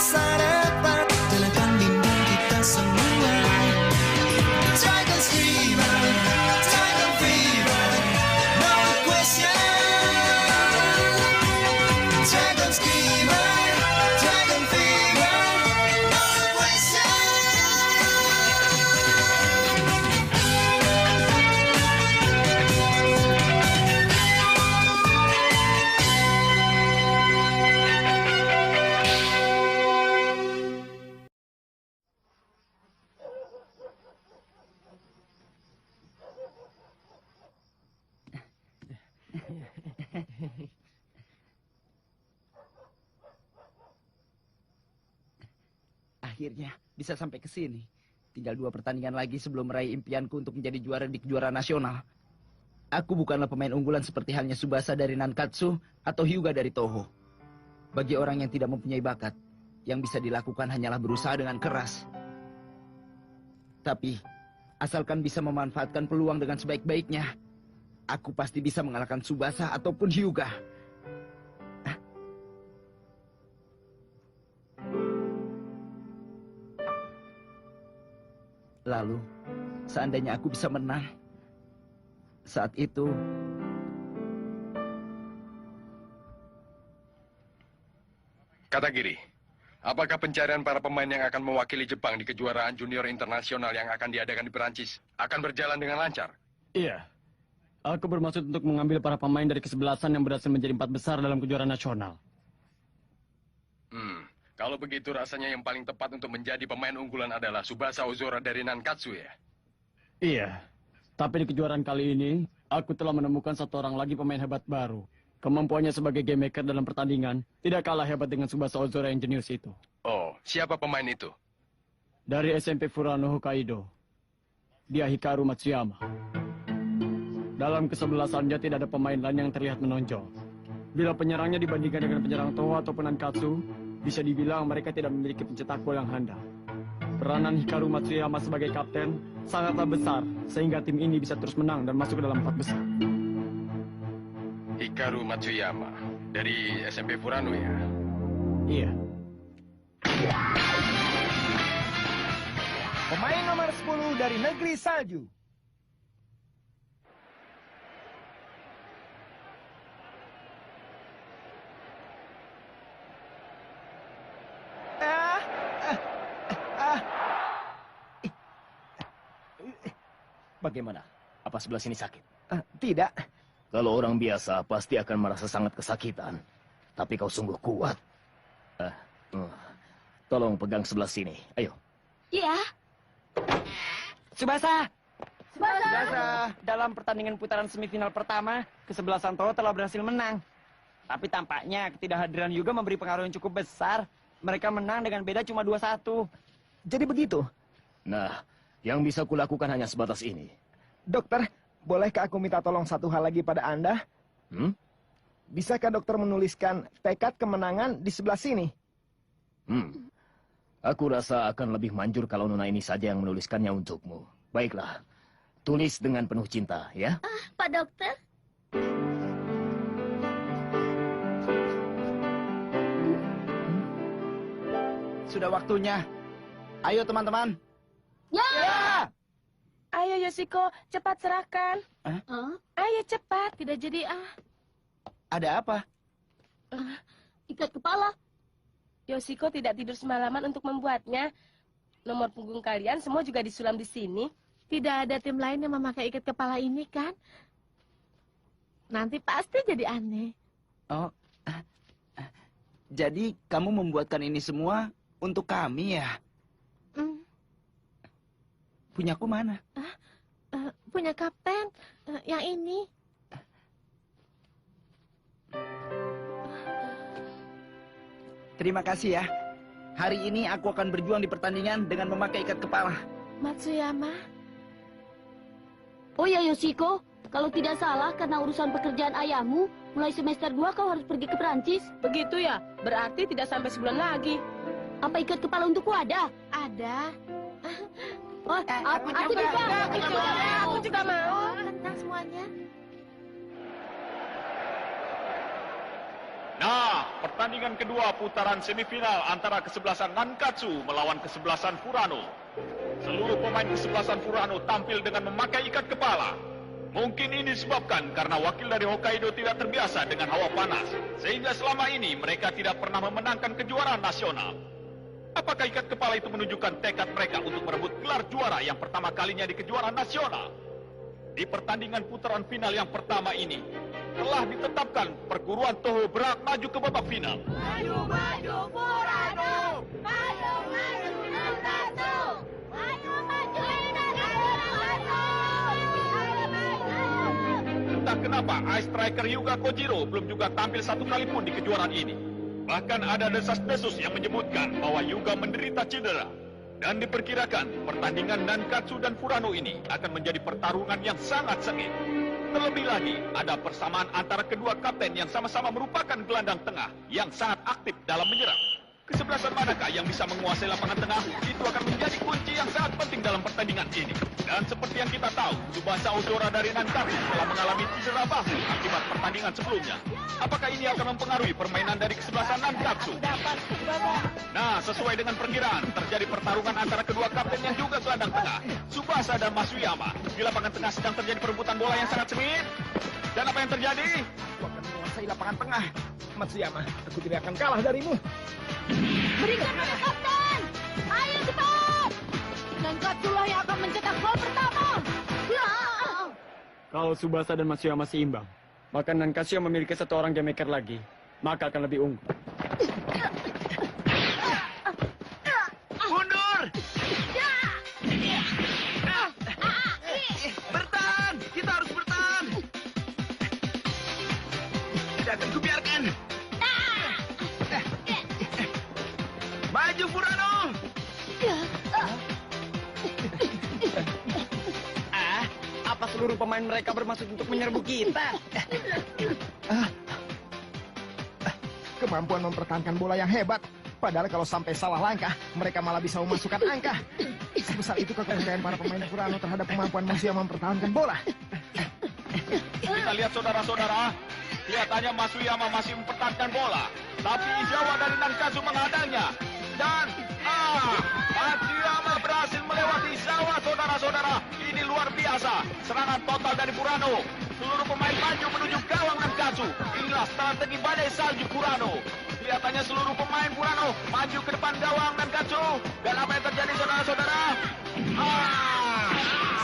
masa depan telah akan bimbing kita semua. Dragon Fever, Dragon Fever, no question. Dragon Fever, Dragon Fever, no question. Akhirnya bisa sampai ke sini. Tinggal 2 pertandingan lagi sebelum meraih impianku untuk menjadi juara di kejuaraan nasional. Aku bukanlah pemain unggulan seperti halnya Tsubasa dari Nankatsu atau Hyuga dari Toho. Bagi orang yang tidak mempunyai bakat, yang bisa dilakukan hanyalah berusaha dengan keras. Tapi, asalkan bisa memanfaatkan peluang dengan sebaik-baiknya, aku pasti bisa mengalahkan Tsubasa ataupun Hyuga. Lalu, seandainya aku bisa menang, saat itu... Katagiri, apakah pencarian para pemain yang akan mewakili Jepang di kejuaraan junior internasional yang akan diadakan di Perancis akan berjalan dengan lancar? Iya. Aku bermaksud untuk mengambil para pemain dari kesebelasan yang berhasil menjadi 4 besar dalam kejuaraan nasional. Kalau begitu rasanya yang paling tepat untuk menjadi pemain unggulan adalah Tsubasa Ozora dari Nankatsu ya? Iya. Tapi di kejuaraan kali ini, aku telah menemukan 1 orang lagi pemain hebat baru. Kemampuannya sebagai game maker dalam pertandingan tidak kalah hebat dengan Tsubasa Ozora yang jenius itu. Oh, siapa pemain itu? Dari SMP Furano Hokkaido. Dia Hikaru Matsuyama. Dalam kesebelasannya tidak ada pemain lain yang terlihat menonjol. Bila penyerangnya dibandingkan dengan penyerang Toho ataupun Nankatsu, bisa dibilang mereka tidak memiliki pencetak gol yang handal. Peranan Hikaru Matsuyama sebagai kapten sangatlah besar, sehingga tim ini bisa terus menang dan masuk ke dalam 4 besar. Hikaru Matsuyama, dari SMP Furano ya? Iya. Pemain nomor 10 dari negeri salju. Bagaimana? Apa sebelah sini sakit? Tidak. Kalau orang biasa pasti akan merasa sangat kesakitan. Tapi kau sungguh kuat. Tolong pegang sebelah sini. Ayo. Iya. Tsubasa! Tsubasa! Dalam pertandingan putaran semifinal pertama, kesebelasan Toho telah berhasil menang. Tapi tampaknya ketidakhadiran Hyuga memberi pengaruh yang cukup besar. Mereka menang dengan beda cuma 2-1. Jadi begitu? Nah, yang bisa kulakukan hanya sebatas ini. Dokter, bolehkah aku minta tolong 1 hal lagi pada Anda? Bisakah dokter menuliskan tekad kemenangan di sebelah sini? Aku rasa akan lebih manjur kalau Nona ini saja yang menuliskannya untukmu. Baiklah, tulis dengan penuh cinta, ya? Pak Dokter. Sudah waktunya. Ayo teman-teman. Ya! Ayo Yoshiko, cepat serahkan. Ayo cepat, tidak jadi Ada apa? Ikat kepala. Yoshiko tidak tidur semalaman untuk membuatnya. Nomor punggung kalian semua juga disulam di sini. Tidak ada tim lain yang memakai ikat kepala ini, kan? Nanti pasti jadi aneh. Oh, jadi kamu membuatkan ini semua untuk kami ya? Punyaku mana? Punya kapten, yang ini. Terima kasih ya. Hari ini aku akan berjuang di pertandingan dengan memakai ikat kepala. Matsuyama. Oh ya Yoshiko, kalau tidak salah karena urusan pekerjaan ayahmu, mulai semester 2 kau harus pergi ke Perancis. Begitu ya? Berarti tidak sampai sebulan lagi. Apa ikat kepala untukku ada? Ada. Oh, aku juga. Aku juga mau. Tenang semuanya. Nah, pertandingan pertandingan kedua putaran semifinal antara kesebelasan Nankatsu melawan kesebelasan Furano. Seluruh pemain kesebelasan Furano tampil dengan memakai ikat kepala. Mungkin ini disebabkan karena wakil dari Hokkaido tidak terbiasa dengan hawa panas, sehingga selama ini mereka tidak pernah memenangkan kejuaraan nasional. Apakah ikat kepala itu menunjukkan tekad mereka untuk merebut gelar juara yang pertama kalinya di kejuaraan nasional? Di pertandingan putaran final yang pertama ini, telah ditetapkan perguruan Toho berhak maju ke babak final. Maju, maju, Furano! Maju, maju, Nankatsu! Maju, maju, Entah kenapa Ice Striker Hyuga Kojiro belum juga tampil satu kali pun di kejuaraan ini. Bahkan ada desas-desus yang menyebutkan bahwa Hyuga menderita cedera. Dan diperkirakan pertandingan Nankatsu dan Furano ini akan menjadi pertarungan yang sangat sengit. Terlebih lagi, ada persamaan antara kedua kapten yang sama-sama merupakan gelandang tengah yang sangat aktif dalam menyerang. Kesebelasan manakah yang bisa menguasai lapangan tengah, itu akan menjadi kunci yang sangat penting dalam pertandingan ini. Dan seperti yang kita tahu, Tsubasa Ozora dari Nankatsu telah mengalami cedera bahu akibat pertandingan sebelumnya. Apakah ini akan mempengaruhi permainan dari kesebelasan Nankatsu? Nah, sesuai dengan perkiraan, terjadi pertarungan antara kedua kapten yang juga gelandang tengah, Tsubasa dan Masuyama. Di lapangan tengah sedang terjadi perebutan bola yang sangat sengit. Dan apa yang terjadi? Aku akan menguasai lapangan tengah. Matsuyama, aku tidak akan kalah darimu. Berikan pada kapten! Ayo cepat! Nankatsu lah yang akan mencetak gol pertama! Ya! Kalau Tsubasa dan Matsuyama seimbang, maka Nankatsu yang memiliki satu orang game-maker lagi, maka akan lebih unggul. Mundur! Bertahan! Kita harus bertahan! Tidak akan kubiarkan! Maju, Furano! Apa seluruh pemain mereka bermaksud untuk menyerbu kita? Kemampuan mempertahankan bola yang hebat. Padahal kalau sampai salah langkah, mereka malah bisa memasukkan angka. Sebesar itu kepercayaan para pemain Furano terhadap kemampuan Masuyama mempertahankan bola. Kita lihat saudara-saudara, kelihatannya Masuyama masih mempertahankan bola. Tapi Izawa dari Nankatsu menghadangnya. Dan, Masuyama berhasil melewati Izawa, saudara-saudara. Ini luar biasa. Serangan total dari Furano. Seluruh pemain maju menuju gawang Nankatsu. Inilah strategi badai salju Furano. Kelihatannya seluruh pemain Furano maju ke depan gawang Nankatsu. Dan apa yang terjadi, saudara-saudara?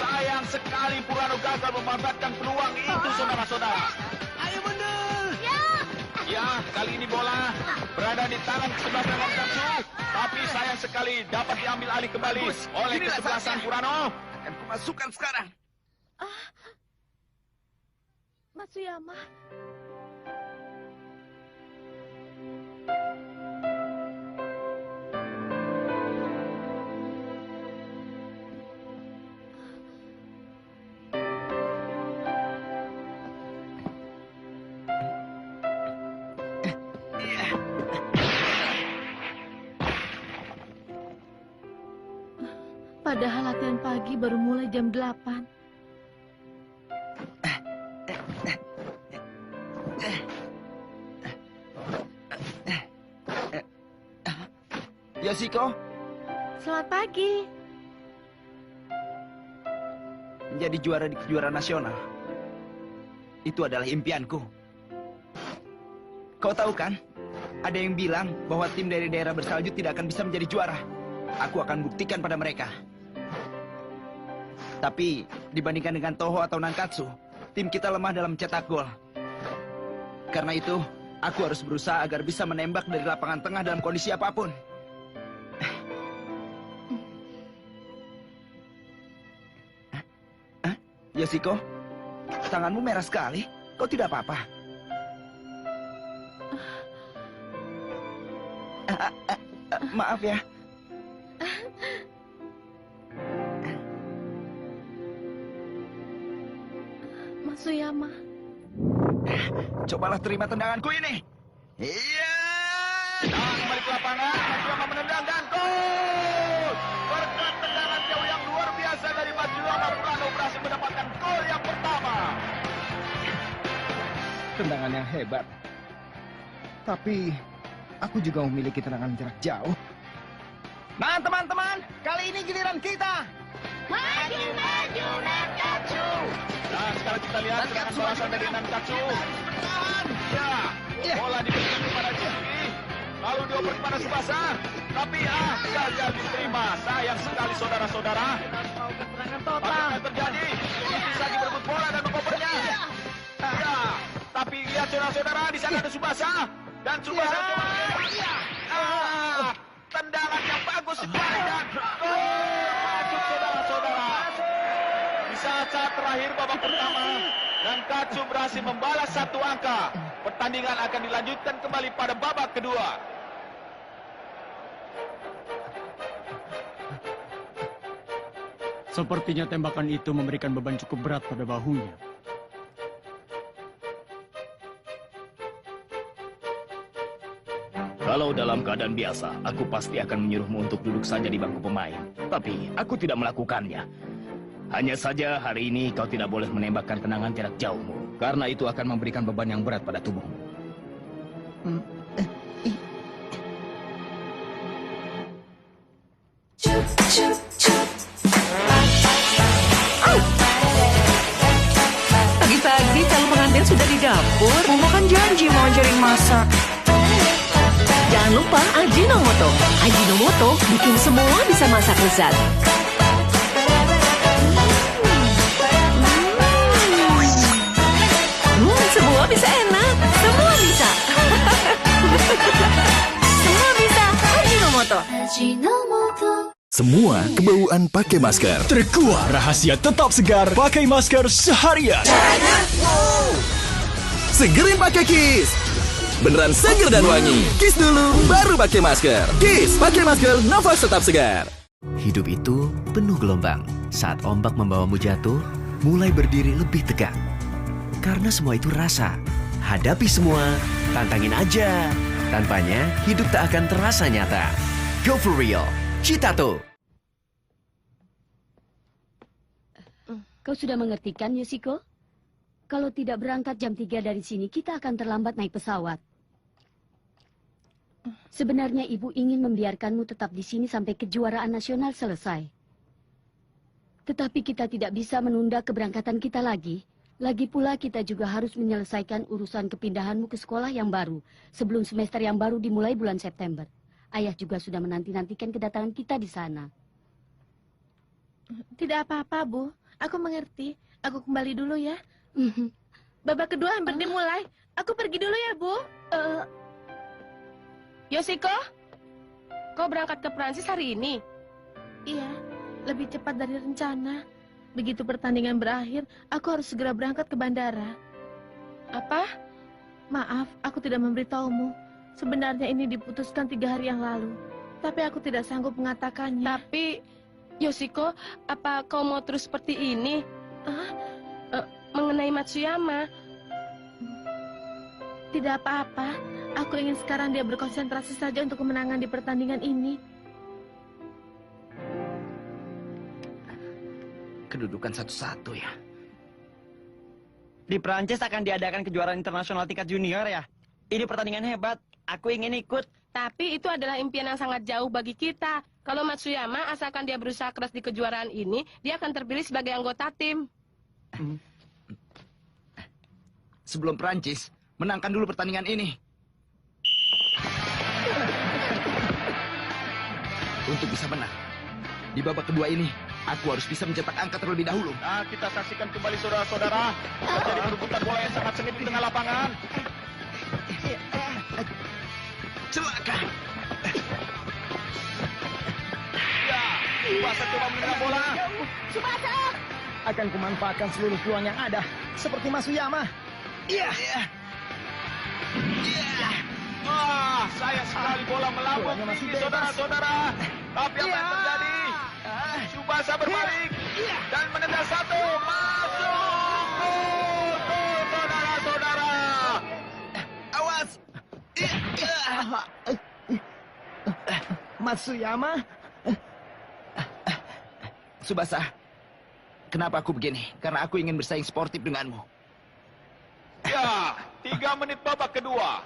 Sayang sekali Furano gagal memanfaatkan peluang itu, saudara-saudara. Ayo mundur! Ya, kali ini bola berada di tangan kesebelasan Nankatsu, tapi sayang sekali dapat diambil alih kembali oleh kesebelasan Furano. Akan kumasukkan sekarang. Matsuyama, padahal latihan pagi baru mulai jam 8. Yoshiko, Selamat pagi. menjadi juara di kejuaraan nasional. Itu adalah impianku. Kau tahu kan, ada yang bilang bahwa tim dari daerah bersalju tidak akan bisa menjadi juara. Aku akan buktikan pada mereka. Tapi, dibandingkan dengan Toho atau Nankatsu, tim kita lemah dalam mencetak gol. Karena itu, aku harus berusaha agar bisa menembak dari lapangan tengah dalam kondisi apapun. Yoshiko, tanganmu merah sekali. Kau tidak apa-apa? Maaf ya. Matsuyama. Cobalah terima tendanganku ini. Iya. Dan kembali ke lapangan, Masuyama menendang dan gol! Berkat tendangan jauh yang luar biasa dari Masuyama, Furano berhasil mendapatkan gol yang pertama. Tendangan yang hebat. Tapi Aku juga memiliki tendangan jarak jauh. Nah, teman-teman, kali ini giliran kita. Maju, maju, Nankatsu. Nah, sekarang kita lihat serangan balasan dari Nankatsu. Ya, bola diberikan kepada Jimmy. Lalu dioper kepada Tsubasa. Tapi gagal diterima. Sayang sekali saudara-saudara. Apa yang terjadi? Bisa diberebut bola dan mengopernya. Ya, tapi lihat saudara-saudara, di sana ada Tsubasa. Dan Tsubasa tendangan yang bagus sekali dan masuk saudara-saudara. Di saat-saat terakhir babak pertama, Nankatsu berhasil membalas 1 angka. Pertandingan akan dilanjutkan kembali pada babak kedua. Sepertinya tembakan itu memberikan beban cukup berat pada bahunya. Kalau dalam keadaan biasa, aku pasti akan menyuruhmu untuk duduk saja di bangku pemain. Tapi aku tidak melakukannya. Hanya saja hari ini kau tidak boleh menembakkan tendangan jarak jauhmu. Karena itu akan memberikan beban yang berat pada tubuhmu. Pagi-pagi calon pengantin sudah di dapur. Momo kan janji mau ajarin masak. Jangan lupa Ajinomoto. Ajinomoto bikin semua bisa masak lezat. Semua bisa enak. Semua bisa. Semua bisa. Ajinomoto. Semua kebauan pakai masker. Terkuat rahasia tetap segar pakai masker seharian. Segerin pakai Kiss. Beneran seger dan wangi. Kiss dulu, baru pakai masker. Kiss, pakai masker, nafas tetap segar. Hidup itu penuh gelombang. Saat ombak membawamu jatuh, mulai berdiri lebih tegak. Karena semua itu rasa. Hadapi semua, tantangin aja. Tanpanya, hidup tak akan terasa nyata. Go for real, Citato. Kau sudah mengerti kan, Yoshiko? Kalau tidak berangkat jam 3 dari sini, kita akan terlambat naik pesawat. Sebenarnya ibu ingin membiarkanmu tetap di sini sampai kejuaraan nasional selesai. Tetapi kita tidak bisa menunda keberangkatan kita lagi. Lagi pula kita juga harus menyelesaikan urusan kepindahanmu ke sekolah yang baru sebelum semester yang baru dimulai bulan September. Ayah juga sudah menanti-nantikan kedatangan kita di sana. Tidak apa-apa, Bu. Aku mengerti. Aku kembali dulu ya. Babak kedua hampir dimulai. Aku pergi dulu ya, Bu. Yoshiko, kau berangkat ke Prancis hari ini? Iya, lebih cepat dari rencana. Begitu pertandingan berakhir, aku harus segera berangkat ke bandara. Apa? Maaf, aku tidak memberitahumu. Sebenarnya ini diputuskan 3 hari yang lalu. Tapi aku tidak sanggup mengatakannya. Tapi, Yoshiko, apa kau mau terus seperti ini? Mengenai Matsuyama? Tidak apa-apa. Aku ingin sekarang dia berkonsentrasi saja untuk kemenangan di pertandingan ini. Kedudukan 1-1 ya. Di Prancis akan diadakan kejuaraan internasional tingkat junior ya. Ini pertandingan hebat. Aku ingin ikut. Tapi itu adalah impian yang sangat jauh bagi kita. Kalau Matsuyama, asalkan dia berusaha keras di kejuaraan ini, dia akan terpilih sebagai anggota tim. Sebelum Prancis, menangkan dulu pertandingan ini. Untuk bisa menang di babak kedua ini, aku harus bisa mencetak angka terlebih dahulu. Nah, kita saksikan kembali saudara-saudara. Terjadi perebutan bola yang sangat sengit di tengah lapangan. Celaka. Ya, Tsubasa coba menendang bola. Tsubasa! Akan kumanfaatkan seluruh peluang yang ada, seperti Matsuyama. Iya. Sayang sekali bola melambung tinggi, saudara-saudara. Tapi apa yang terjadi? Tsubasa berbalik dan menendang 1. Masuk! Gol, saudara-saudara. Awas! Matsuyama? Tsubasa, kenapa aku begini? Karena aku ingin bersaing sportif denganmu. Ya, 3 menit babak kedua.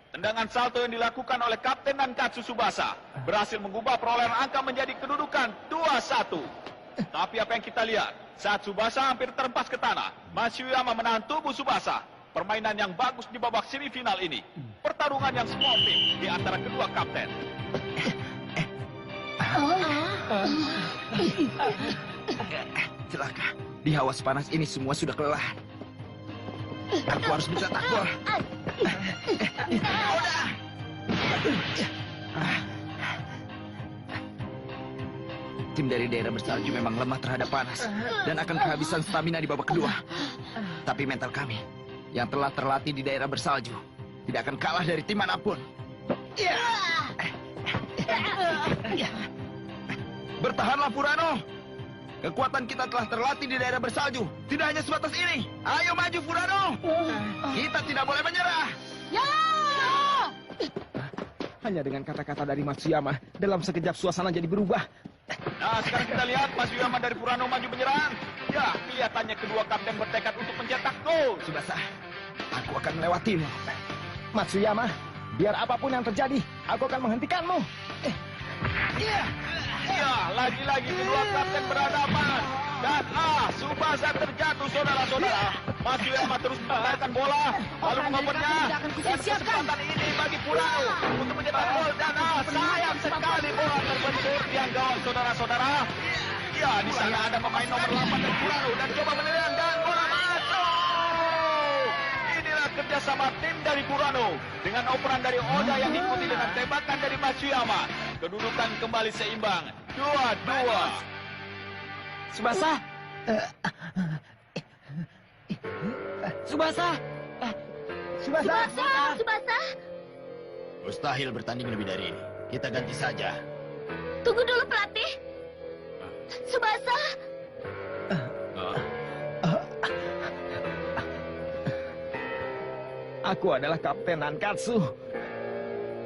Tendangan salto yang dilakukan oleh Kapten Nankatsu Tsubasa berhasil mengubah perolehan angka menjadi kedudukan 2-1. Tapi apa yang kita lihat, saat Tsubasa hampir terempas ke tanah, Matsuyama menahan tubuh Tsubasa. Permainan yang bagus di babak semifinal ini. Pertarungan yang sportif di antara kedua kapten. Celaka, di hawa panas ini semua sudah kelelahan. Aku harus mencetak gol. Tim dari daerah bersalju memang lemah terhadap panas dan akan kehabisan stamina di babak kedua. Tapi mental kami yang telah terlatih di daerah bersalju tidak akan kalah dari tim manapun. Bertahanlah Furano. Kekuatan kita telah terlatih di daerah bersalju. Tidak hanya sebatas ini. Ayo maju Furano. Kita tidak boleh menyerah. Hanya dengan kata-kata dari Matsuyama, dalam sekejap suasana jadi berubah. Nah, sekarang kita lihat Matsuyama dari Furano maju menyerang. Ya, kelihatannya kedua kapten bertekad untuk mencetak gol. Tsubasa, aku akan melewatimu. Matsuyama, biar apapun yang terjadi, aku akan menghentikanmu. Ya, lagi-lagi kedua kapten berhadapan. Dan Tsubasa terjatuh, saudara-saudara. Matsuyama terus menendangkan bola, lalu mengopernya. Dan kesempatan ini bagi Furano untuk mencetak gol. Dan sayang sekali bola terbentur tiang gawang, saudara-saudara. Ya, di sana ada pemain nomor 8 dari Furano dan coba menendang dan bola masuk. Inilah kerjasama tim dari Furano dengan operan dari Oda yang diikuti dengan tembakan dari Matsuyama. Kedudukan kembali seimbang, 2-2. Tsubasa! Tsubasa! Tsubasa! Mustahil bertanding lebih dari ini. Kita ganti saja. Tunggu dulu pelatih. Tsubasa! Aku adalah Kapten Nankatsu.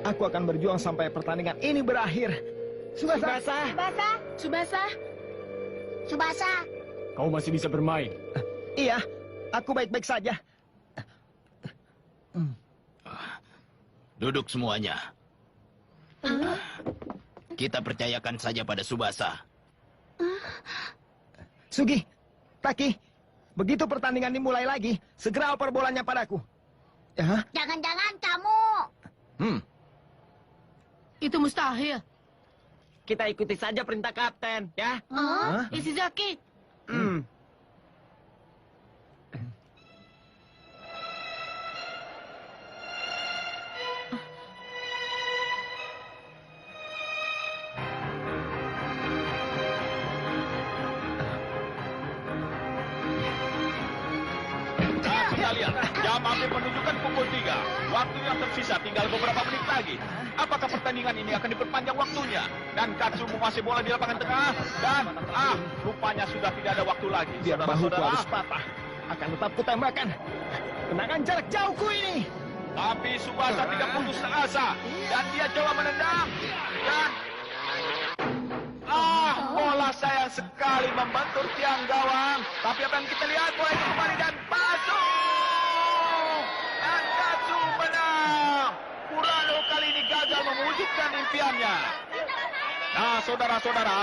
Aku akan berjuang sampai pertandingan ini berakhir. Tsubasa! Tsubasa! Tsubasa! Kau masih bisa bermain. Iya, aku baik-baik saja. Duduk semuanya. Kita percayakan saja pada Tsubasa. Sugi, Taki, begitu pertandingan dimulai lagi, segera oper bolanya padaku. Jangan-jangan kamu. Itu mustahil. Kita ikuti saja perintah kapten, ya? Ishizaki. Kalian, jam hampir menunjukkan pukul 3. Waktu yang tersisa tinggal beberapa menit lagi. Apakah pertandingan ini akan diperpanjang waktunya? Dan Katsu menguasai bola di lapangan tengah. Dan, rupanya sudah tidak ada waktu lagi. Biar bahuku Saudara-saudara. harus patah, akan tetap kutembakkan. Kenangan jarak jauhku ini. Tapi Tsubasa tidak putus asa. Dan dia coba menendang. Dan... bola sayang sekali membentur tiang gawang. Tapi apa yang kita lihat, bola itu kembali dan masuk. Dan Katsu menang. Furano kali ini gagal mewujudkan impiannya. Nah, saudara-saudara,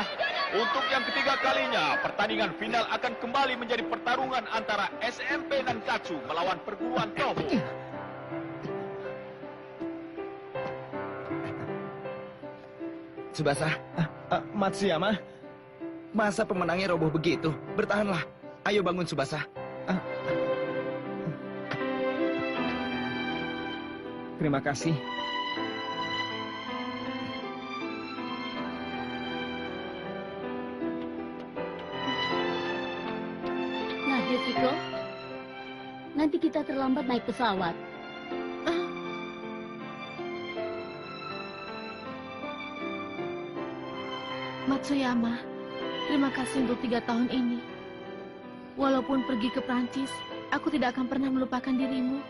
untuk yang ketiga kalinya, pertandingan final akan kembali menjadi pertarungan antara SMP dan Katsu melawan perguruan Toho. Tsubasa, Matsuyama, masa pemenangnya roboh begitu? Bertahanlah. Ayo bangun Tsubasa. Terima kasih. Nah, Yukiko, nanti kita terlambat naik pesawat. Matsuyama, terima kasih untuk 3 tahun ini. Walaupun pergi ke Prancis, aku tidak akan pernah melupakan dirimu.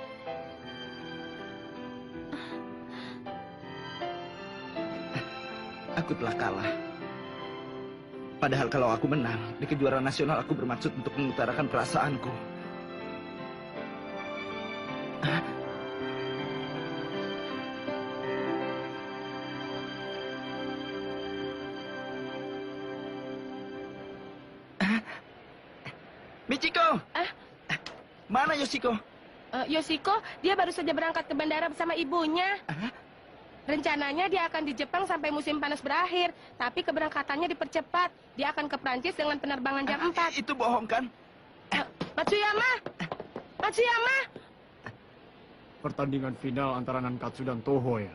Aku telah kalah. Padahal kalau aku menang, di kejuaraan nasional aku bermaksud untuk mengutarakan perasaanku. Michiko! Mana Yoshiko? Yoshiko, dia baru saja berangkat ke bandara bersama ibunya. Rencananya dia akan di Jepang sampai musim panas berakhir, tapi keberangkatannya dipercepat. Dia akan ke Prancis dengan penerbangan jam 4. Itu bohong kan? Matsuyama! Matsuyama! Pertandingan final antara Nankatsu dan Toho ya.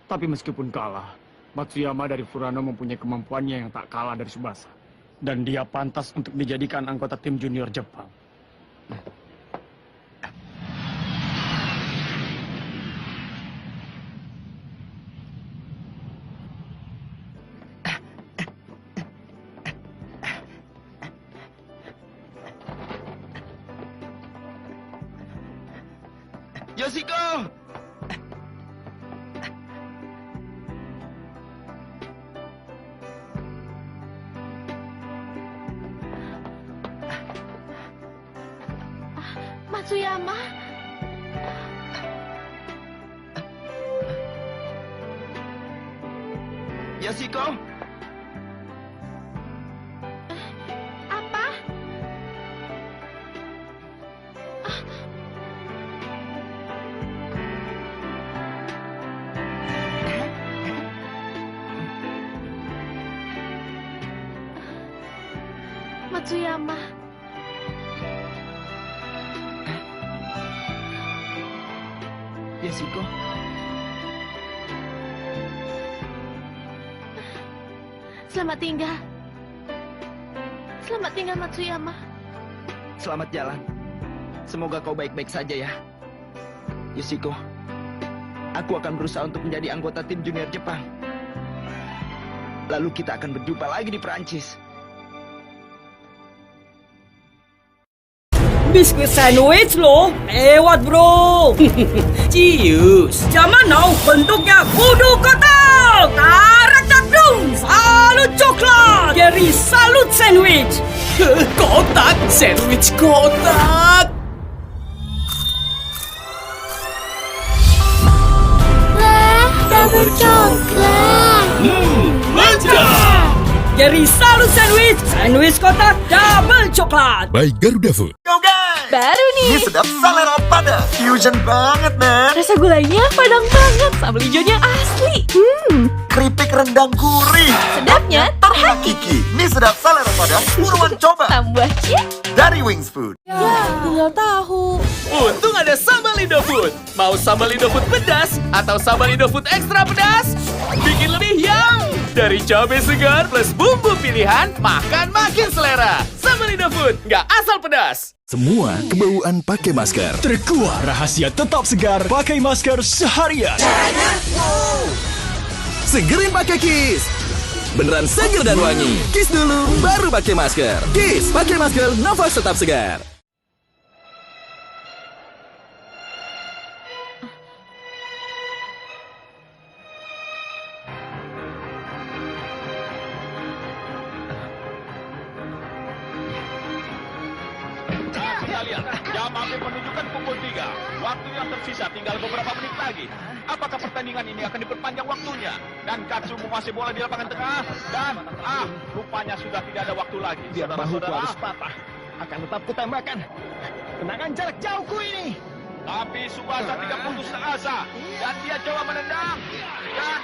Tapi meskipun kalah, Matsuyama dari Furano mempunyai kemampuannya yang tak kalah dari Tsubasa. Dan dia pantas untuk dijadikan anggota tim junior Jepang. Yoshiko! Matsuyama. Yoshiko? Apa? Matsuyama. Yoshiko? Selamat tinggal. Selamat tinggal, Matsuyama. Selamat jalan. Semoga kau baik-baik saja ya. Yoshiko, aku akan berusaha untuk menjadi anggota tim junior Jepang. Lalu kita akan berjumpa lagi di Perancis. Biskuit sandwich loh, lewat bro. Cius, zaman now bentuknya kudu kotak. Tarak cakdung, salut coklat. Gary salut sandwich. Kotak, sandwich kotak. Wah, double coklat. Mantap. Gary salut sandwich, sandwich kotak double coklat. By Garuda Food. Baru nih. Ini sedap selera pada. Fusion banget, man. Rasa gulainya padang banget. Sambal hijaunya asli. Keripik rendang gurih. Sedapnya terhakiki. Mie sedap selera pada. Buruan coba. Tambah cik. Dari Wings Food. Ya, tinggal tahu. Untung ada sambal Indofood. Mau sambal Indofood pedas atau sambal Indofood ekstra pedas? Bikin lebih yum. Dari cabai segar plus bumbu pilihan, makan makin selera. Sambal Indofood, nggak asal pedas. Semua kebauan pakai masker. Terkuat rahasia tetap segar pakai masker seharian. Segerin pakai Kiss. Beneran seger dan wangi. Kiss dulu, baru pakai masker. Kiss, pakai masker, nafas tetap segar. Kalian, jam hampir menunjukkan pukul 3. Waktu yang tersisa tinggal beberapa menit lagi. Apakah pertandingan ini akan diperpanjang waktunya? Dan Katsu menguasai bola di lapangan tengah. Dan, rupanya sudah tidak ada waktu lagi. Biar bahuku harus patah. Akan tetap kutembakkan. Kenangan jarak jauhku ini. Tapi Tsubasa tidak putus asa. Dan dia coba menendang. Dan...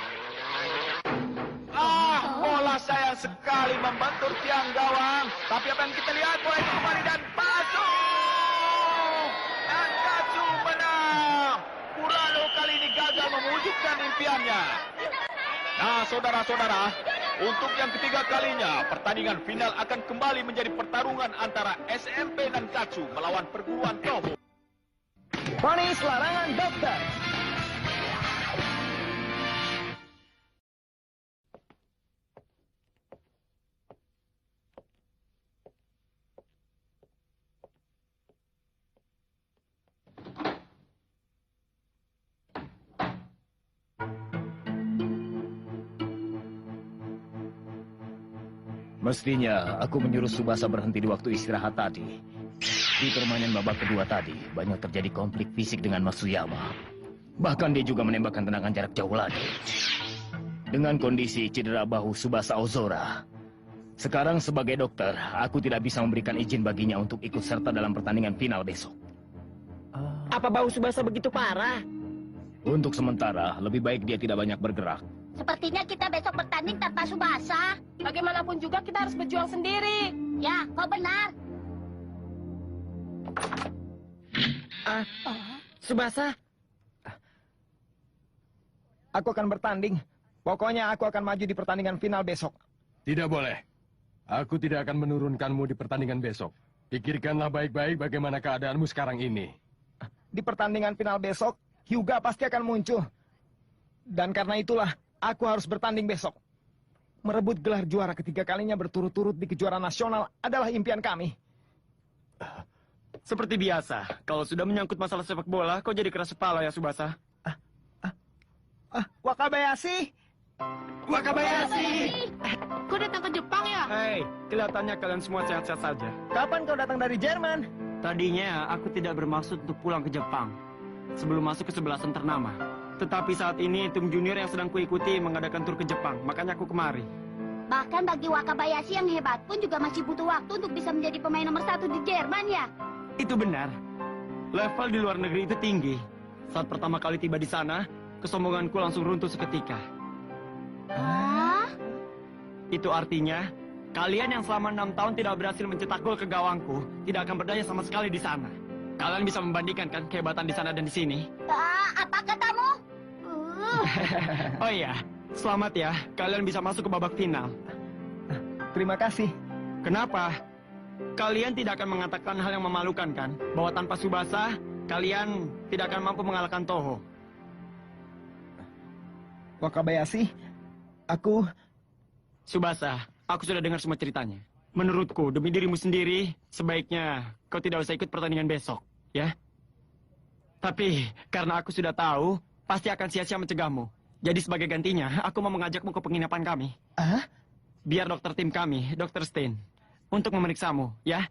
bola sayang sekali membentur tiang gawang. Tapi apa yang kita lihat, bola itu kembali dan masuk. Dan Katsu menang. Furano kali ini gagal mewujudkan impiannya. Nah, saudara-saudara, untuk yang ketiga kalinya, pertandingan final akan kembali menjadi pertarungan antara SMP dan Katsu melawan perguruan Toho. Vonis larangan dokter. Mestinya aku menyuruh Tsubasa berhenti di waktu istirahat tadi. Di permainan babak kedua tadi, banyak terjadi konflik fisik dengan Matsuyama. Bahkan dia juga menembakkan tendangan jarak jauh lagi. Dengan kondisi cedera bahu Tsubasa Ozora, Sekarang sebagai dokter, aku tidak bisa memberikan izin baginya untuk ikut serta dalam pertandingan final besok. Apa bau Subasa begitu parah? Untuk sementara, lebih baik dia tidak banyak bergerak. Sepertinya kita besok bertanding tanpa Subasa. Bagaimanapun juga kita harus berjuang sendiri. Ya, kau benar. Subasa? Aku akan bertanding. Pokoknya aku akan maju di pertandingan final besok. Tidak boleh. Aku tidak akan menurunkanmu di pertandingan besok. Pikirkanlah baik-baik bagaimana keadaanmu sekarang ini. Di pertandingan final besok, Hyuga pasti akan muncul. Dan karena itulah, aku harus bertanding besok. Merebut gelar juara ketiga kalinya berturut-turut di kejuaraan nasional adalah impian kami. Seperti biasa, kalau sudah menyangkut masalah sepak bola, kau jadi keras kepala ya, Subasa. Wakabayashi! Wakabayashi! Kau datang ke Jepang ya? Hei, kelihatannya kalian semua sehat-sehat saja. Kapan kau datang dari Jerman? Tadinya aku tidak bermaksud untuk pulang ke Jepang sebelum masuk ke 11 ternama. Tetapi saat ini tim junior yang sedang kuikuti mengadakan tur ke Jepang, makanya aku kemari. Bahkan bagi Wakabayashi yang hebat pun juga masih butuh waktu untuk bisa menjadi pemain nomor 1 di Jerman ya? Itu benar. Level di luar negeri itu tinggi. Saat pertama kali tiba di sana, kesombonganku langsung runtuh seketika. Itu artinya, kalian yang selama 6 tahun tidak berhasil mencetak gol ke gawangku, tidak akan berdaya sama sekali di sana. Kalian bisa membandingkan kan kehebatan di sana dan di sini? Apa katamu? Oh iya, selamat ya. Kalian bisa masuk ke babak final. Terima kasih. Kenapa? Kalian tidak akan mengatakan hal yang memalukan kan? Bahwa tanpa Subasa, kalian tidak akan mampu mengalahkan Toho. Wakabayashi, aku... Subasa, aku sudah dengar semua ceritanya. Menurutku, demi dirimu sendiri, sebaiknya kau tidak usah ikut pertandingan besok, ya? Tapi, karena aku sudah tahu, pasti akan sia-sia mencegahmu. Jadi sebagai gantinya, aku mau mengajakmu ke penginapan kami. Biar dokter tim kami, Dr. Stein, untuk memeriksamu, ya?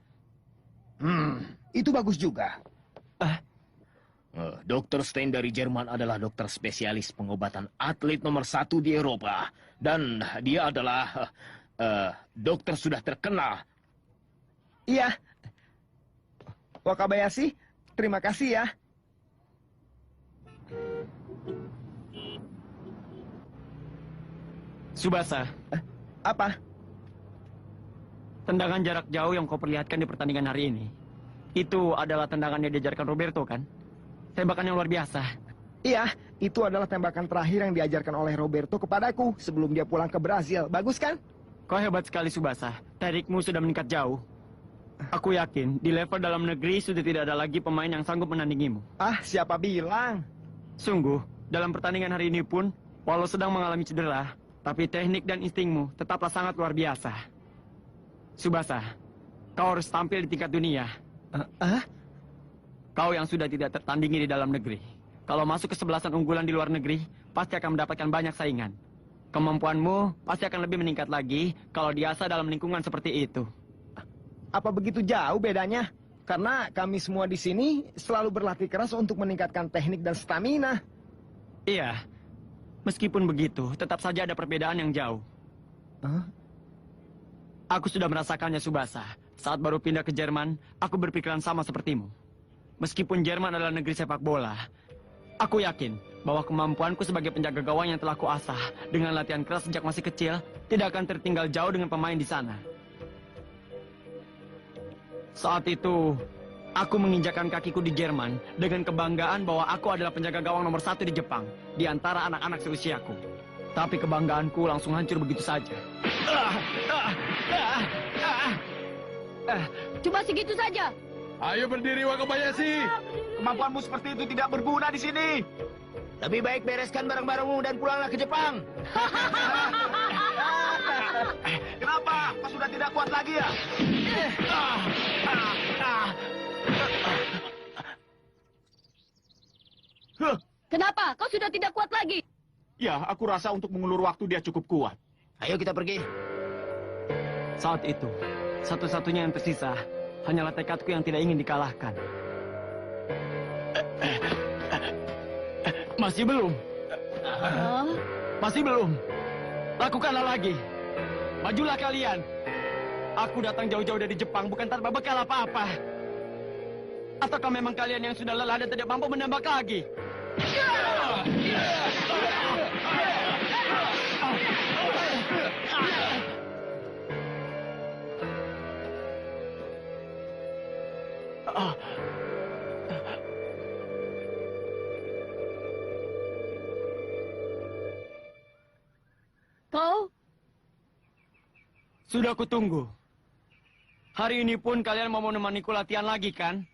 Itu bagus juga. Dr. Stein dari Jerman adalah dokter spesialis pengobatan atlet nomor 1 di Eropa. Dan dia adalah dokter sudah terkenal. Iya. Wakabayashi, terima kasih ya. Subasa. Apa? Tendangan jarak jauh yang kau perlihatkan di pertandingan hari ini, itu adalah tendangan yang diajarkan Roberto, kan? Tembakan yang luar biasa. Iya, itu adalah tembakan terakhir yang diajarkan oleh Roberto kepadaku sebelum dia pulang ke Brasil. Bagus kan? Kau hebat sekali, Subasa. Teknikmu sudah meningkat jauh. Aku yakin, di level dalam negeri sudah tidak ada lagi pemain yang sanggup menandingimu. Siapa bilang? Sungguh, dalam pertandingan hari ini pun, walau sedang mengalami cedera, tapi teknik dan instingmu tetaplah sangat luar biasa. Subasa, kau harus tampil di tingkat dunia. Kau yang sudah tidak tertandingi di dalam negeri. Kalau masuk ke 11 unggulan di luar negeri, pasti akan mendapatkan banyak saingan. Kemampuanmu pasti akan lebih meningkat lagi kalau diasah dalam lingkungan seperti itu. Apa begitu jauh bedanya? Karena kami semua di sini selalu berlatih keras untuk meningkatkan teknik dan stamina. Iya. Meskipun begitu, tetap saja ada perbedaan yang jauh. Aku sudah merasakannya, Subasa. Saat baru pindah ke Jerman, aku berpikiran sama sepertimu. Meskipun Jerman adalah negeri sepak bola, aku yakin bahwa kemampuanku sebagai penjaga gawang yang telah kuasah dengan latihan keras sejak masih kecil tidak akan tertinggal jauh dengan pemain di sana. Saat itu, aku menginjakkan kakiku di Jerman dengan kebanggaan bahwa aku adalah penjaga gawang nomor 1 di Jepang di antara anak-anak seusiaku. Tapi kebanggaanku langsung hancur begitu saja. Cuma segitu saja. Ayo berdiri, Wakabayashi. Kemampuanmu seperti itu tidak berguna di sini. Lebih baik bereskan barang-barangmu dan pulanglah ke Jepang. Kenapa? Kau sudah tidak kuat lagi ya? Kenapa? Kau sudah tidak kuat lagi? Ya, aku rasa untuk mengulur waktu dia cukup kuat. Ayo kita pergi. Saat itu, satu-satunya yang tersisa hanyalah tekadku yang tidak ingin dikalahkan. Masih belum. Masih belum. Lakukanlah lagi. Majulah kalian. Aku datang jauh-jauh dari Jepang bukan tanpa bekal apa-apa. Ataukah memang kalian yang sudah lelah dan tidak mampu menembak lagi? Kau? Sudah kutunggu. Hari ini pun kalian mau menemaniku latihan lagi, kan?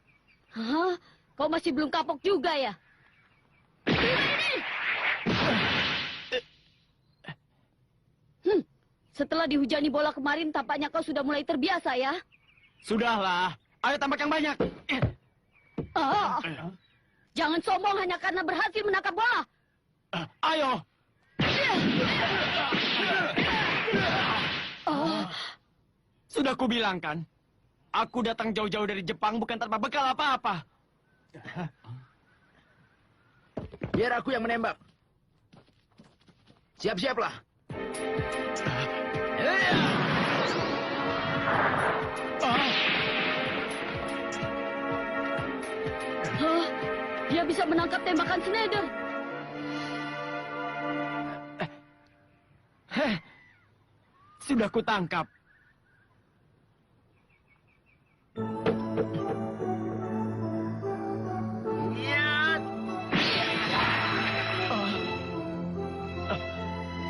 Hah? Kau masih belum kapok juga ya? Setelah dihujani bola kemarin, tampaknya kau sudah mulai terbiasa ya? Sudahlah. Ayo tambah yang banyak. Jangan sombong hanya karena berhasil menangkap bola. Ayo. Sudah kubilang kan? Aku datang jauh-jauh dari Jepang bukan tanpa bekal apa-apa. Biar aku yang menembak. Siap-siaplah. Dia bisa menangkap tembakan Schneider. Sudah kutangkap.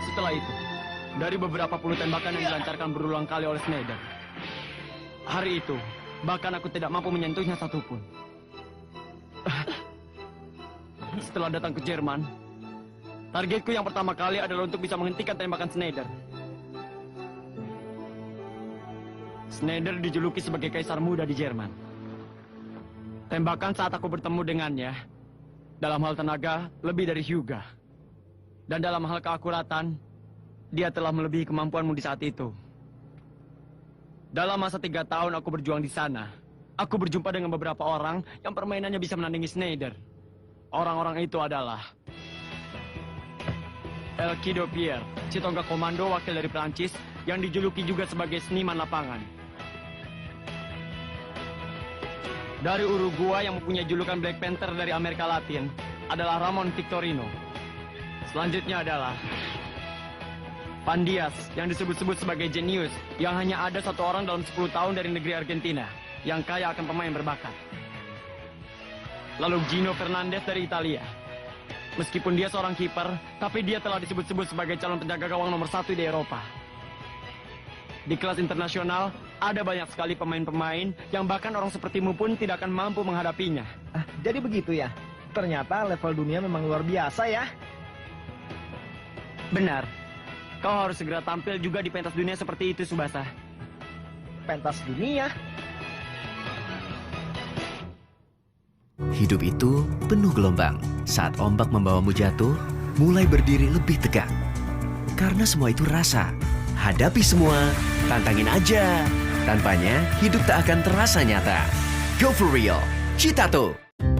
Setelah itu, dari beberapa puluh tembakan yang dilancarkan berulang kali oleh Schneider, hari itu, bahkan aku tidak mampu menyentuhnya satupun. Setelah datang ke Jerman, targetku yang pertama kali adalah untuk bisa menghentikan tembakan Schneider. Schneider dijuluki sebagai kaisar muda di Jerman. Tembakan saat aku bertemu dengannya, dalam hal tenaga, lebih dari Hyuga. Dan dalam hal keakuratan, dia telah melebihi kemampuanmu di saat itu. Dalam masa 3 tahun aku berjuang di sana, aku berjumpa dengan beberapa orang yang permainannya bisa menandingi Schneider. Orang-orang itu adalah Elkido Pierre, si tonggak komando wakil dari Prancis yang dijuluki juga sebagai seniman lapangan. Dari Uruguay yang mempunyai julukan Black Panther dari Amerika Latin adalah Ramon Victorino. Selanjutnya adalah Van Diaz yang disebut-sebut sebagai jenius yang hanya ada 1 orang dalam 10 tahun dari negeri Argentina yang kaya akan pemain berbakat. Lalu Gino Fernandez dari Italia. Meskipun dia seorang kiper, tapi dia telah disebut-sebut sebagai calon penjaga gawang nomor 1 di Eropa. Di kelas internasional, ada banyak sekali pemain-pemain yang bahkan orang sepertimu pun tidak akan mampu menghadapinya. Jadi begitu ya? Ternyata level dunia memang luar biasa ya? Benar. Kau harus segera tampil juga di pentas dunia seperti itu, Tsubasa. Pentas dunia? Hidup itu penuh gelombang. Saat ombak membawamu jatuh, mulai berdiri lebih tegak. Karena semua itu rasa. Hadapi semua, tantangin aja. Tanpanya, hidup tak akan terasa nyata. Go for real, Citato.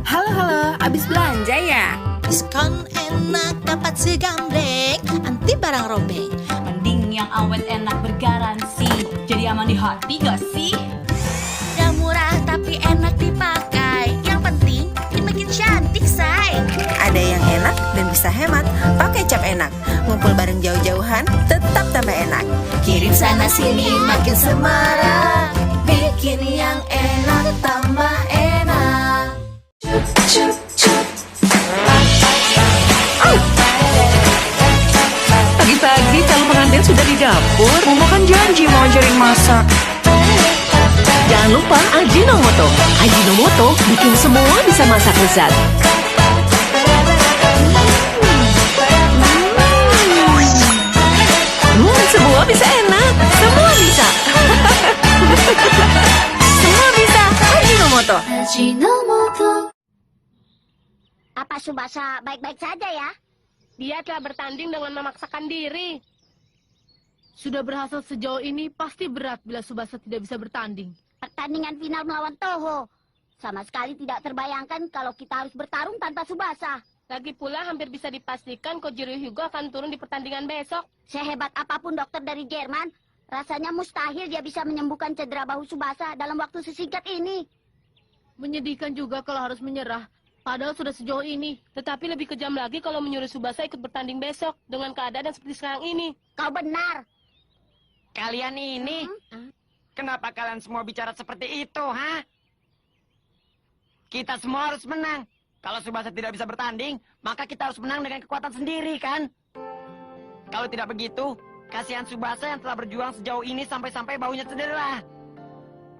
Halo, abis belanja ya? Diskon enak dapat segambreng, anti barang robek. Mending yang awet enak bergaransi, jadi aman di hati gak sih? Yang murah tapi enak dipakai, yang penting makin cantik say. Ada yang enak dan bisa hemat, pakai cap enak. Ngumpul bareng jauh-jauhan, tetap tambah enak. Kirim sana sini makin semarak, bikin yang enak tambah enak. Pagi-pagi calon pengantin sudah di dapur. Momo kan janji mau ngajarin masak. Jangan lupa Ajinomoto. Ajinomoto bikin semua bisa masak lezat. Semua bisa enak. Semua bisa. Semua bisa. Ajinomoto. Ajinomoto. Apa Tsubasa baik-baik saja ya? Dia telah bertanding dengan memaksakan diri. Sudah berhasil sejauh ini, pasti berat bila Tsubasa tidak bisa bertanding. Pertandingan final melawan Toho. Sama sekali tidak terbayangkan kalau kita harus bertarung tanpa Tsubasa. Lagi pula hampir bisa dipastikan Kojiro Hyuga akan turun di pertandingan besok. Sehebat apapun dokter dari Jerman, Rasanya mustahil dia bisa menyembuhkan cedera bahu Tsubasa dalam waktu sesingkat ini. Menyedihkan juga kalau harus menyerah. Padahal sudah sejauh ini. Tetapi lebih kejam lagi kalau menyuruh Tsubasa ikut bertanding besok dengan keadaan yang seperti sekarang ini. Kau benar. Kalian ini, kenapa kalian semua bicara seperti itu, ha? Kita semua harus menang. Kalau Tsubasa tidak bisa bertanding, maka kita harus menang dengan kekuatan sendiri, kan? Kalau tidak begitu, kasihan Tsubasa yang telah berjuang sejauh ini sampai-sampai baunya cedera.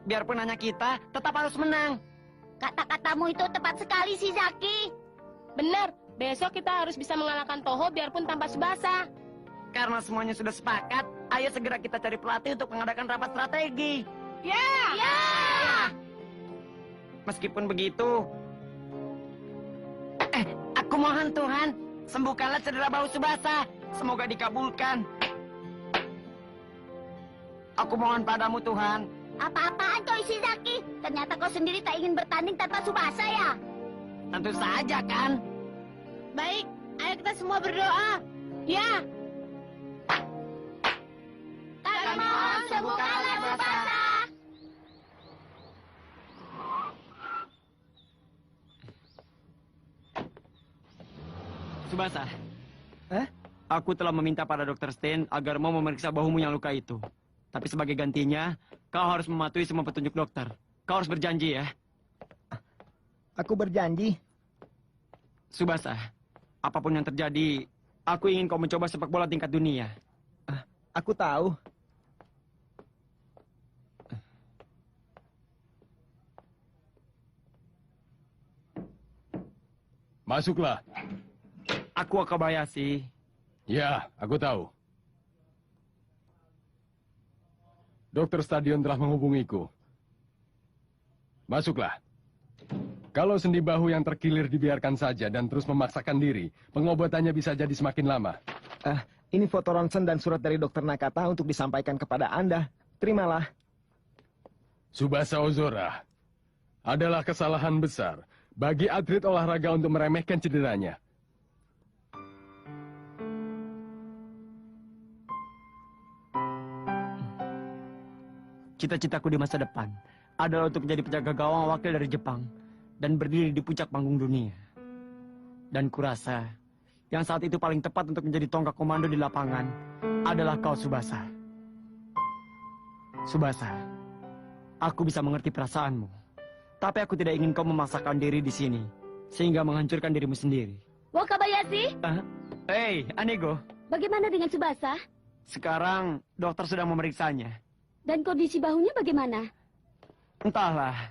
Biarpun hanya kita, tetap harus menang. Kata-katamu itu tepat sekali, Shizaki. Benar, besok kita harus bisa mengalahkan Toho biarpun tanpa Tsubasa. Karena semuanya sudah sepakat, ayo segera kita cari pelatih untuk mengadakan rapat strategi. Ya! Ya! Meskipun begitu, aku mohon Tuhan, sembuhkanlah cedera bahu Tsubasa. Semoga dikabulkan. Aku mohon padamu Tuhan. Apa-apaan kau, Ishizaki? Ternyata kau sendiri tak ingin bertanding tanpa Tsubasa ya? Tentu saja kan. Baik, ayo kita semua berdoa. Ya. Kami mohon sembuhkanlah Tsubasa. Tsubasa. Aku telah meminta pada Dr. Stein agar mau memeriksa bahumu yang luka itu. Tapi sebagai gantinya, kau harus mematuhi semua petunjuk dokter. Kau harus berjanji ya. Aku berjanji. Tsubasa, apapun yang terjadi, aku ingin kau mencoba sepak bola tingkat dunia. Aku tahu. Masuklah. Aku Wakabayashi. Ya, aku tahu. Dokter stadion telah menghubungiku. Masuklah. Kalau sendi bahu yang terkilir dibiarkan saja dan terus memaksakan diri, pengobatannya bisa jadi semakin lama. Ini foto ronsen dan surat dari Dokter Nakata untuk disampaikan kepada Anda. Terimalah. Tsubasa Ozora, adalah kesalahan besar bagi atlet olahraga untuk meremehkan cederanya. Cita-citaku di masa depan adalah untuk menjadi penjaga gawang wakil dari Jepang dan berdiri di puncak panggung dunia. Dan kurasa yang saat itu paling tepat untuk menjadi tonggak komando di lapangan adalah kau, Tsubasa. Tsubasa, aku bisa mengerti perasaanmu. Tapi aku tidak ingin kau memaksakan diri di sini sehingga menghancurkan dirimu sendiri. Wakabayashi, Hei, Anego. bagaimana dengan Tsubasa? Sekarang dokter sedang memeriksanya. Dan kondisi bahunya bagaimana? Entahlah,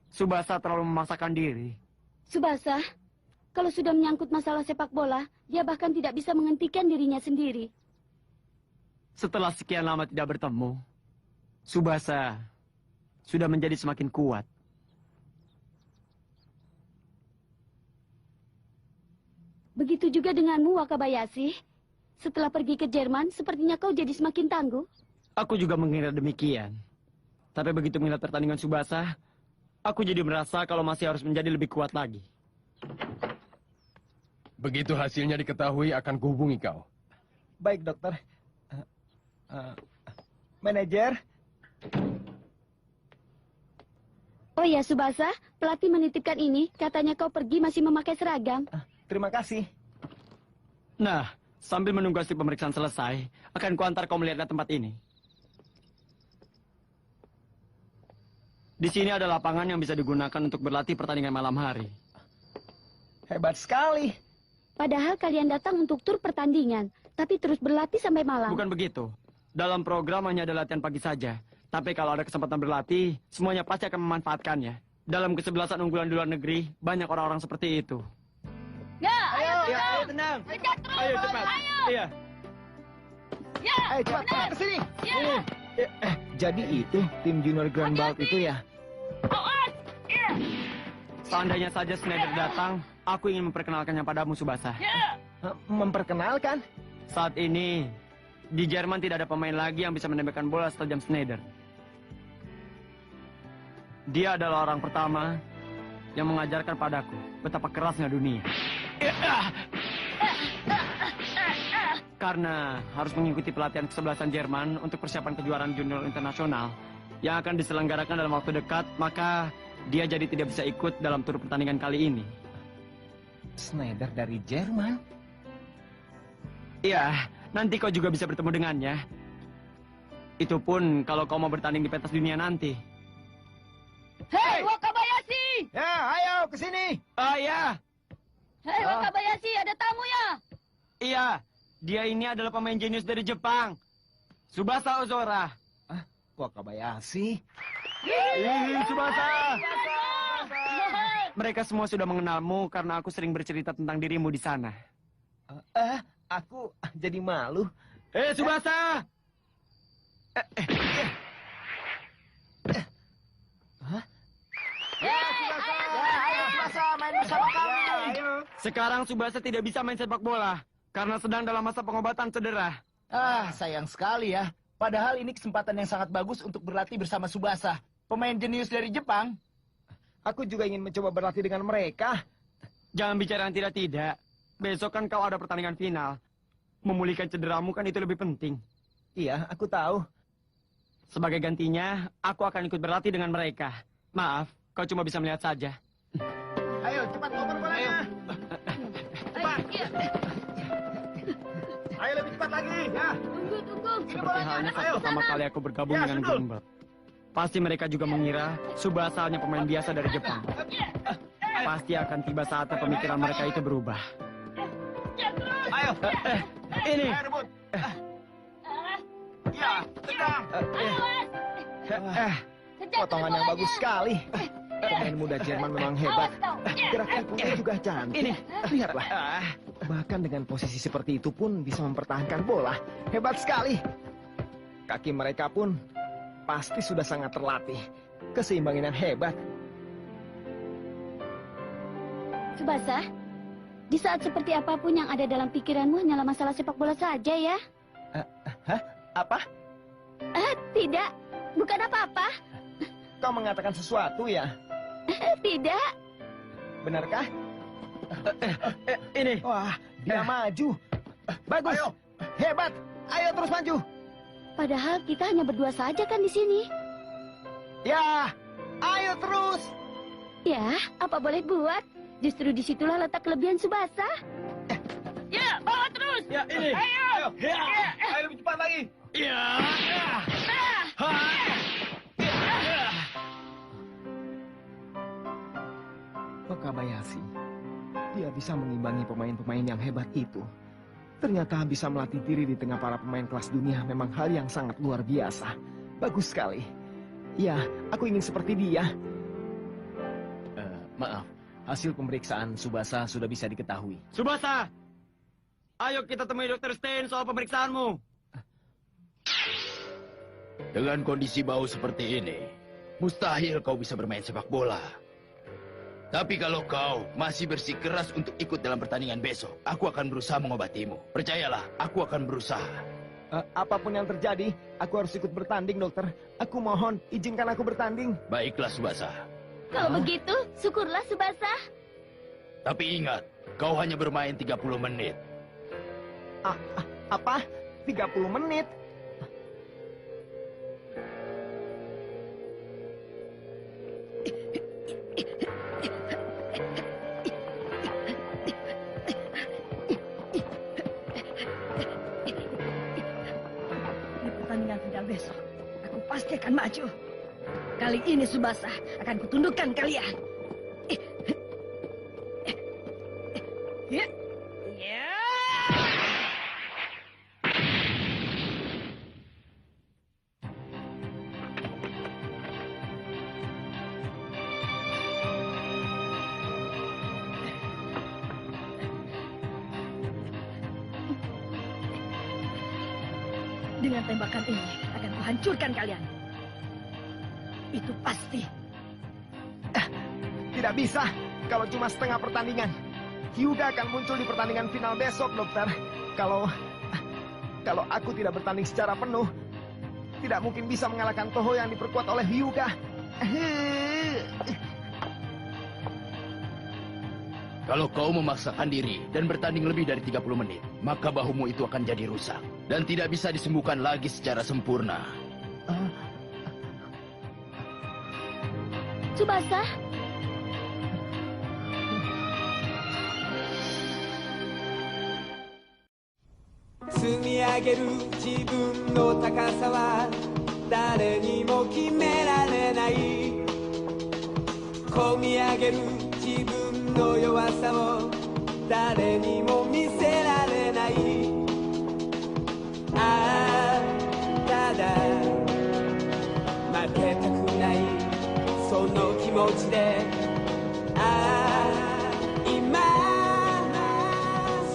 Tsubasa terlalu memaksakan diri. Tsubasa, kalau sudah menyangkut masalah sepak bola, dia bahkan tidak bisa menghentikan dirinya sendiri. Setelah sekian lama tidak bertemu, Tsubasa sudah menjadi semakin kuat. Begitu juga denganmu, Wakabayashi. Setelah pergi ke Jerman, sepertinya kau jadi semakin tangguh. Aku juga mengira demikian. Tapi begitu melihat pertandingan Tsubasa, aku jadi merasa kalau masih harus menjadi lebih kuat lagi. Begitu hasilnya diketahui, akan kuhubungi kau. Baik, dokter. Manajer. Oh ya, Tsubasa, pelatih menitipkan ini. Katanya kau pergi masih memakai seragam. Terima kasih. Nah, sambil menunggu hasil pemeriksaan selesai, akan kuantar kau melihat tempat ini. Di sini ada lapangan yang bisa digunakan untuk berlatih pertandingan malam hari. Hebat sekali. Padahal kalian datang untuk tur pertandingan, tapi terus berlatih sampai malam. Bukan begitu. Dalam program hanya ada latihan pagi saja. Tapi kalau ada kesempatan berlatih, semuanya pasti akan memanfaatkannya. Dalam kesebelasan unggulan di luar negeri, banyak orang-orang seperti itu. Ya, ayo, ayo tenang. Kejar terus. Ayo cepat. Ayo. Iya. Ya, cepat ke sini. Ya. Jadi itu tim junior Grand Belt itu ya? Seandainya saja Schneider datang, aku ingin memperkenalkannya padamu, Tsubasa. Memperkenalkan? Saat ini, di Jerman tidak ada pemain lagi yang bisa menembakkan bola setajam Schneider. Dia adalah orang pertama yang mengajarkan padaku betapa kerasnya dunia. Karena harus mengikuti pelatihan kesebelasan Jerman untuk persiapan kejuaraan junior internasional yang akan diselenggarakan dalam waktu dekat, maka dia jadi tidak bisa ikut dalam tur pertandingan kali ini. Schneider dari Jerman? Iya, nanti kau juga bisa bertemu dengannya. Itu pun kalau kau mau bertanding di pentas dunia nanti. Hei, Wakabayashi! Ya, ayo ke sini. Ya. Hei, Wakabayashi, ada tamu ya? Iya, dia ini adalah pemain jenius dari Jepang. Tsubasa Ozora. Wakabayashi. Tsubasa! Mereka semua sudah mengenalmu karena aku sering bercerita tentang dirimu di sana. Aku jadi malu. Tsubasa! Ayo, Tsubasa, main bersama kami. Sekarang Tsubasa tidak bisa main sepak bola karena sedang dalam masa pengobatan cedera. Sayang sekali ya. Padahal ini kesempatan yang sangat bagus untuk berlatih bersama Tsubasa, pemain jenius dari Jepang. Aku juga ingin mencoba berlatih dengan mereka. Jangan bicara yang tidak-tidak. Besok kan kau ada pertandingan final. Memulihkan cederamu kan itu lebih penting. Iya, aku tahu. Sebagai gantinya, aku akan ikut berlatih dengan mereka. Maaf, kau cuma bisa melihat saja. Ayo, cepat ngoper bolanya. Cepat. Ayo lebih cepat lagi. Ya. Tunggu. Seperti halnya saat pertama kali aku bergabung dengan Gumbel. Pasti mereka juga mengira Tsubasa hanya pemain biasa dari Jepang. Pasti akan tiba saatnya pemikiran mereka itu berubah. Ayo. Ini. Ayo rebut. Ya, tenang. Potongan yang bagus sekali. Pemain muda Jerman memang hebat. Gerak tubuhnya juga cantik. Lihatlah. Bahkan dengan posisi seperti itu pun bisa mempertahankan bola. Hebat sekali. Kaki mereka pun pasti sudah sangat terlatih. Keseimbangan yang hebat. Tsubasa, di saat seperti apapun yang ada dalam pikiranmu hanyalah masalah sepak bola saja ya? Apa? Tidak, bukan apa-apa. Kau mengatakan sesuatu ya? Tidak. Benarkah? Ini. Wah, dia maju. Bagus. Ayo. Hebat. Ayo terus maju. Padahal kita hanya berdua saja kan di sini. Ya, ayo terus. Ya, apa boleh buat? Justru disitulah letak kelebihan Tsubasa. Ya, bawa terus. Ya, ini. Ayo. Ayo lebih cepat lagi. Ya. Wakabayashi, dia bisa mengimbangi pemain-pemain yang hebat itu. Ternyata bisa melatih diri di tengah para pemain kelas dunia memang hal yang sangat luar biasa. Bagus sekali. Ya, aku ingin seperti dia. Maaf, hasil pemeriksaan Tsubasa sudah bisa diketahui. Tsubasa! Ayo kita temui Dr. Stein soal pemeriksaanmu. Dengan kondisi bau seperti ini, mustahil kau bisa bermain sepak bola. Tapi kalau kau masih bersikeras untuk ikut dalam pertandingan besok, aku akan berusaha mengobatimu. Percayalah, aku akan berusaha. Apapun yang terjadi, aku harus ikut bertanding, dokter. Aku mohon, izinkan aku bertanding. Baiklah, Tsubasa. Kalau begitu, syukurlah Tsubasa. Tapi ingat, kau hanya bermain 30 menit. Apa? 30 menit? Di pertandingan final besok, aku pasti akan maju. Kali ini Tsubasa akan kutundukkan kalian. Dengan tembakan ini akan kuhancurkan kalian. Itu pasti. Tidak bisa kalau cuma setengah pertandingan. Hyuga akan muncul di pertandingan final besok, dokter. Kalau aku tidak bertanding secara penuh, tidak mungkin bisa mengalahkan Toho yang diperkuat oleh Hyuga. Kalau kau memaksakan diri dan bertanding lebih dari 30 menit, maka bahumu itu akan jadi rusak dan tidak bisa disembuhkan lagi secara sempurna. Tsubasa? 積み上げる自分の高さは誰にも決められない。こみ上げる自分の弱さを誰にも見せられない。ああ、ただ負けたくないその気持ちで、ああ今進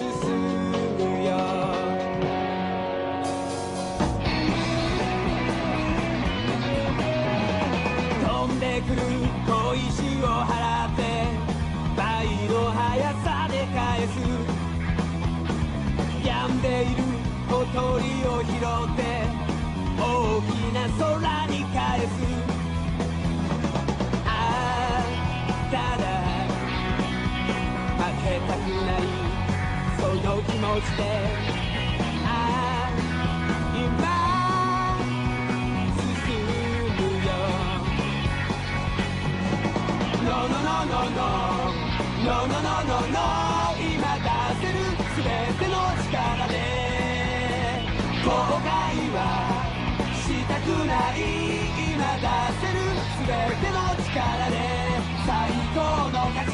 むよ。飛んでくる小石を払って倍の速さで返す。病んでいる小鳥を拾って大きな空に返す。ああ、ただ負けたくないその気持ちで、ああ今進むよ。No no no no no no no no no no 今出せるすべての力で後悔はしたくない。今出せるすべての力で最高の勝ち